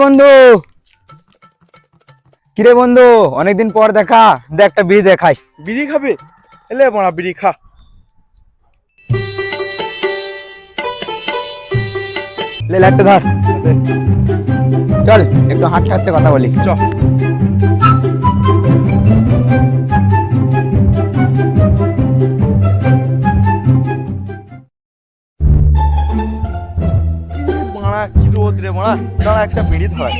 বন্ধু, কিরে বন্ধু, অনেকদিন পর দেখা, দেখ একটা বিড়ি দেখাই। বিড়ি খাবে? এলে বড়া বিড়ি খা। লে একটা ধর, চল একটু হাঁটতে হাঁটতে কথা বলি। চ। বড়া কি রোদ রে বড়া, দাঁড়া একটা বিড়ি ধর।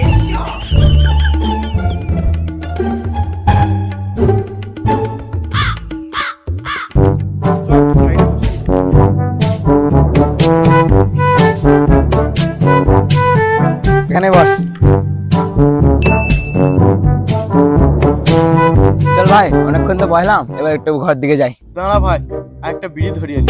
এখানে বস। চল ভাই, অনেকক্ষণ তো বসলাম, এবার একটু ঘর দিকে যাই। দাঁড়া ভাই, আর একটা বিড়ি ধরিয়ে নি।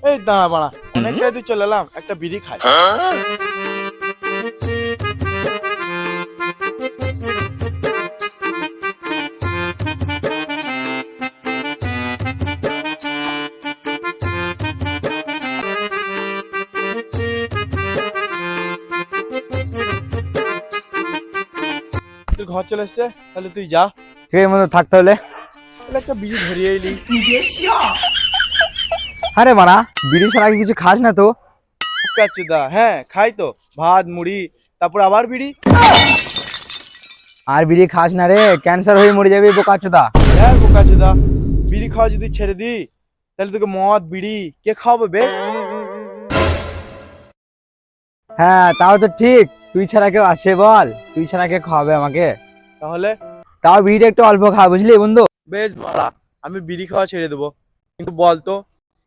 এই দাঁড়া বাড়া, অনেকটাই তুই চলে এলাম, একটা বিড়ি খাই। তুই ঘর চলে এসছে, তাহলে তুই যা। ঠিক আছে বন্ধু, থাকতে হলে তাহলে একটা বিড়ি ধরিয়ে এলি। আরে মারা, বিড়ি ছাড়া কি কিছু খাস না তো? দা হ্যাঁ খাই তো, ভাত মুড়ি, তারপর আবার বিড়ি। আর বিড়ি খাস না রে, ক্যান্সার হয়ে মরে যাবি বোকাচোদা। হ্যাঁ বোকাচোদা, বিড়ি খাওয়া যদি ছেড়ে দি, তাহলে তোকে মদ বিড়ি কে খাওয়াবে বে? হ্যাঁ তাও তো ঠিক, তুই ছাড়া কেউ আছে বল? তুই ছাড়া কে খাওয়াবে আমাকে? তাহলে তাও বিড়িটা একটু অল্প খা, বুঝলি বন্ধু? বেশ বাড়া, আমি বিড়ি খাওয়া ছেড়ে দেবো, কিন্তু বলতো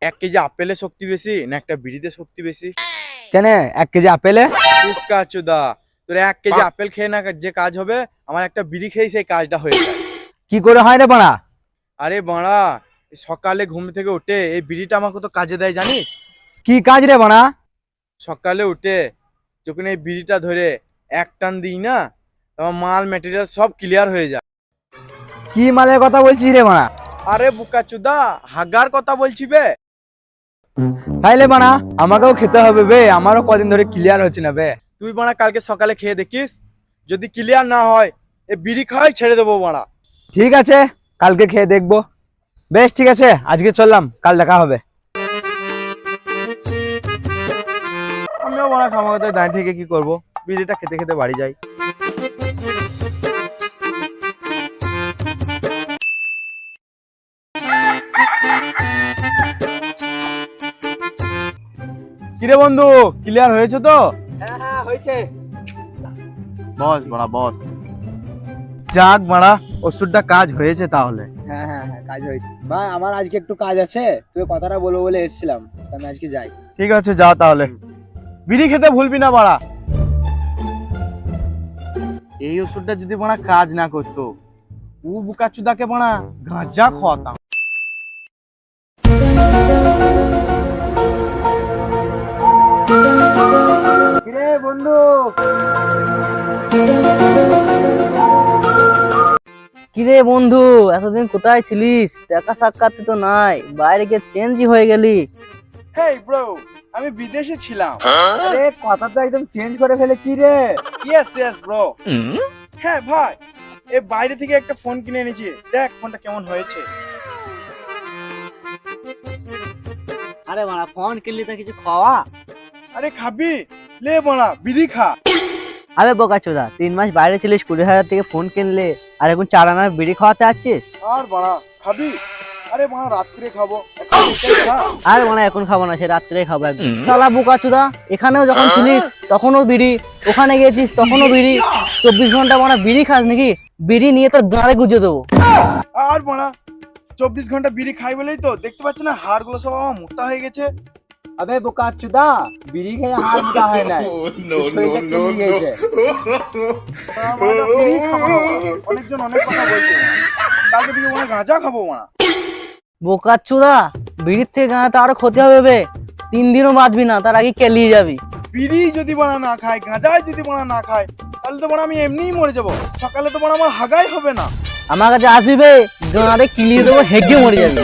1 কেজি আপেলে শক্তি বেশি না একটা বিড়িতে শক্তি বেশি? কেন 1 কেজি আপেলে? বোকাচোদা, তোর 1 কেজি আপেল খেয়ে না যে কাজ হবে, আমার একটা বিড়ি খেয়ে সেই কাজটা হয়ে যায়। কি করে হয় রে বাড়া? আরে বাড়া, সকালে ঘুম থেকে উঠে এই বিড়িটা আমাকে তো কাজে দেয় জানিস? কি কাজ রে বাড়া? সকালে উঠে যখন এই বিড়িটা ধরে এক টান দিই না, আমার মাল ম্যাটেরিয়াল সব ক্লিয়ার হয়ে যায়। কি মালের কথা বলছিস রে বাড়া? আরে বোকাচোদা, হাগার কথা বলছি বে। তাইলে বাড়া আমাকেও খেতে হবে বে, আমারও কদিন ধরে ক্লিয়ার হচ্ছে না বে। তুই বাড়া কালকে সকালে খেয়ে দেখিস, যদি ক্লিয়ার না হয় এই বিড়ি খাওয়াই ছেড়ে দেবো বাড়া। ঠিক আছে, কালকে খেয়ে দেখবো। বেশ ঠিক আছে, আজকে চললাম, কাল দেখা হবে। আমিও বাড়া খাওয়া কথা দাঁড়িয়ে থেকে কি করবো, বিড়িটা খেতে খেতে বাড়ি যাই। কিরে বন্ধু, ক্লিয়ার হয়েছে তো? হ্যাঁ হ্যাঁ হয়েছে। বস বাড়া বস। যাক বাড়া, ওষুধটা কাজ হয়েছে তাহলে। হ্যাঁ হ্যাঁ হ্যাঁ, কাজ হয়েছে ভাই। আমার আজকে একটু কাজ আছে, তুই কথাটা বলবো বলে এসেছিলাম, আমি আজকে যাই। ঠিক আছে যা তাহলে, বিড়ি খেতে ভুলবি না বাড়া। এই ওষুধটা যদি বাড়া কাজ না করতো, ও বুকাচুদাকে বাড়া গাঁজা খাওয়াতাম। কিরে বন্ধু, কিরে বন্ধু, এতদিন কোথায় ছিলিস? দেখা সাক্ষাৎ তো নাই, বাইরে গিয়ে চেঞ্জই হয়ে গেলি। হেই ব্রো, আমি বিদেশে ছিলাম। আরে কথা তো একদম চেঞ্জ করে ফেলেছি রে। Yes yes bro. হ্যাঁ ভাই, এই বাইরে থেকে একটা ফোন কিনে এনেছি, দেখ ফোনটা কেমন হয়েছে। আরে বাড়া, ফোন কিনলি তো কিছু খাওয়া। আরে খাবি? লে বাড়া বিড়ি খা। আরে বোকাচোদা, 3 মাস বাইরে ছিলিস, 20,000 থেকে ফোন কিনলে, আর এখন 4 আনার বিড়ি খাওয়াতে আছিস? আর বাড়া খাবি? আরে বাড়া রাত্রে খাবো, এখন এটাই খা। আরে বাড়া এখন খাবো না, সে রাত্রে খাবো একদম। শালা বোকাচোদা, এখানেও যখন ছিলিস তখনও বিড়ি, ওখানে গেছিস তখনও বিড়ি, 24 ঘন্টা বাড়া বিড়ি খাস নাকি? বিড়ি নিয়ে তোর গাঁড়ে গুজে দেবো। আর বাড়া 24 ঘন্টা বিড়ি খাই বলেই তো দেখতে পাচ্ছ না হাড়গুলো সব আমার মোটা হয়ে গেছে। আবে বোকা চুদা, বিড়ি খেয়ে হার মোটা হয় নাই। শরীরটা কেমন গেছে? বিড়ি খাবো না বাড়া। অনেকজন অনেক কথা বলছে কালকে থেকে মনে হয় গাঁজা খাবো না। বোকাচুদা, বিড়ির থেকে গাঁজা তো আরো ক্ষতি হবে বে। 3 দিনও বাঁচবি না, তার আগে কেলিয়ে যাবি। বিড়ি যদি বানা না খায়, গাঁজায় যদি বানা না খায়, তাহলে তো বানা আমি এমনিই মরে যাবো। সকালে তো বানা আমার হাগাই হবে না। আমার কাছে আসবি বে, গাঁড়ে কিলিয়ে দেবো, হেগে মরে যাবি।